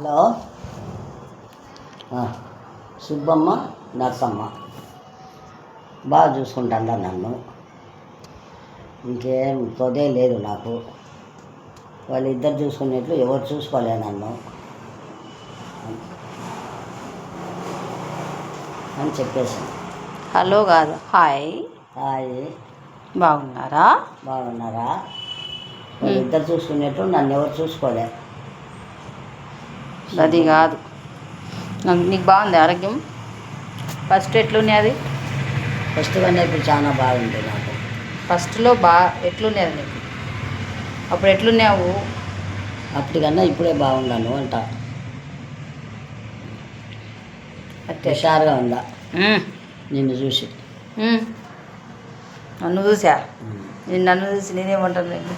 Hello Subbamma Narsamma బాగా చూసుకుంటాను నన్ను. ఇంకేం తొదే లేదు నాకు. వాళ్ళిద్దరు చూసుకునేట్లు ఎవరు చూసుకోలే నన్ను అని చెప్పేసాను. హలో కాదు, హాయ్. హాయ్, బాగున్నారా? బాగున్నారా? వాళ్ళిద్దరు చూసుకునేట్లు నన్ను ఎవరు చూసుకోలే. అది కాదు, నీకు బాగుంది ఆరోగ్యం? ఫస్ట్ ఎట్లున్నాయి అది? ఫస్ట్ కన్నా ఇప్పుడు చాలా బాగుంది నాకు. ఫస్ట్లో ఎట్లున్నది నీకు? అప్పుడు ఎట్లున్నావు? అప్పటికన్నా ఇప్పుడే బాగున్నాను అంట. హుషారుగా ఉందా నిన్ను చూసి? నన్ను చూసా? నన్ను చూసి నేనేమంటాను? నేను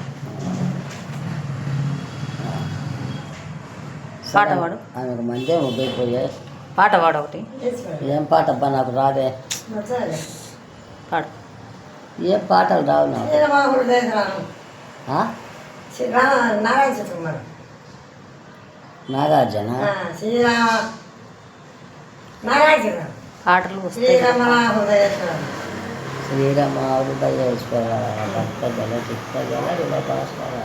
పాట పాడు. ఆమెకు మంచిగా ముగ్గిపోయే పాట పాడు ఒకటి. ఏం పాట అబ్బా, నాకు రాదే. పాడు. ఏం పాటలు రావు నాకు. నాగార్జున పాటలు వస్తాయి. శ్రీరామ హృదయేశ్వర భక్త జల చిత్త జల విభాస్వర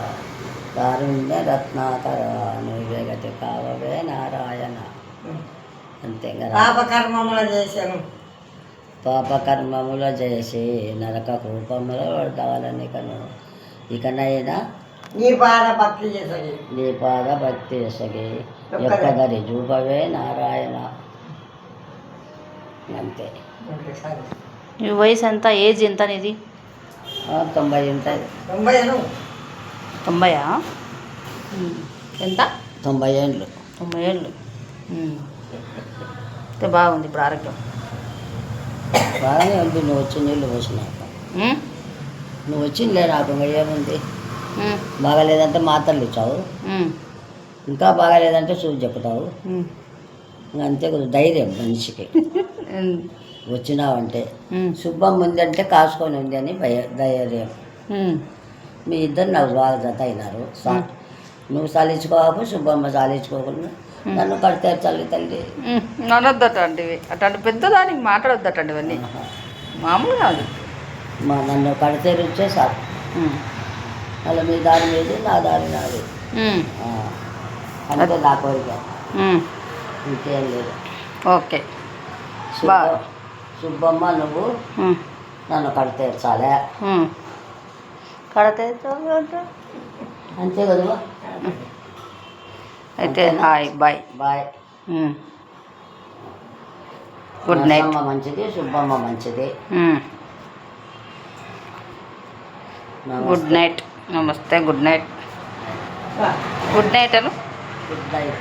కారుణ్య రత్నాకర నిర్వేగతి కావవే నారాయణ. అంతే కదా. పాపకర్మముల చేసి నరక కూపముల పడవాలని కను ఇకనైనా నీ పాద భక్తి చేసగి యొక్కదరి చూపవే నారాయణ. అంతే. నీ వయసు ఎంత? ఏజ్ ఎంత నీది? 90 ఉంటుంది. 90? ఎంత? 90 ఏళ్ళు. 90 ఏళ్ళు. అయితే బాగుంది ఇప్పుడు ఆరోగ్యం. బాగానే ఉంది. నువ్వు వచ్చి నీళ్ళు పోసినాక నువ్వు వచ్చిందిలే నాకు. ఏముంది? బాగాలేదంటే మాత్రలు ఇచ్చావు, ఇంకా బాగాలేదంటే చూసి చెప్తావు. అంతే కదా ధైర్యం మనిషికి. వచ్చినావంటే సుబ్బమ్మ ఉందంటే కాసుకొని ఉంది అని ధైర్యం. మీ ఇద్దరు నాకు బాగా జత అయినారు. నువ్వు సాలించుకోవాలి, సుబ్బమ్మ సాలించుకోకుండా నన్ను కడితే చల్లి తల్లి అనొద్దటండివి. అట్లాంటి పెద్దదానికి మాట్లాడొద్దటండి. ఇవన్నీ మామూలుగా కాదు. నన్ను కడితే రుచే సార్. అలా మీ దారి మీది, నా దారి నాది. అంటే నా కోరిక, ఇంకేం లేదు. ఓకే. సుబ్బమ్మ నువ్వు నన్ను కడితే చాలే. కడితే అంతే కదా. అయితే hi, bye. Bye. Good night. మంచిది, సుబ్బమ్మ మంచిది. Good night. నమస్తే. Good night. Good night Anu. Good night.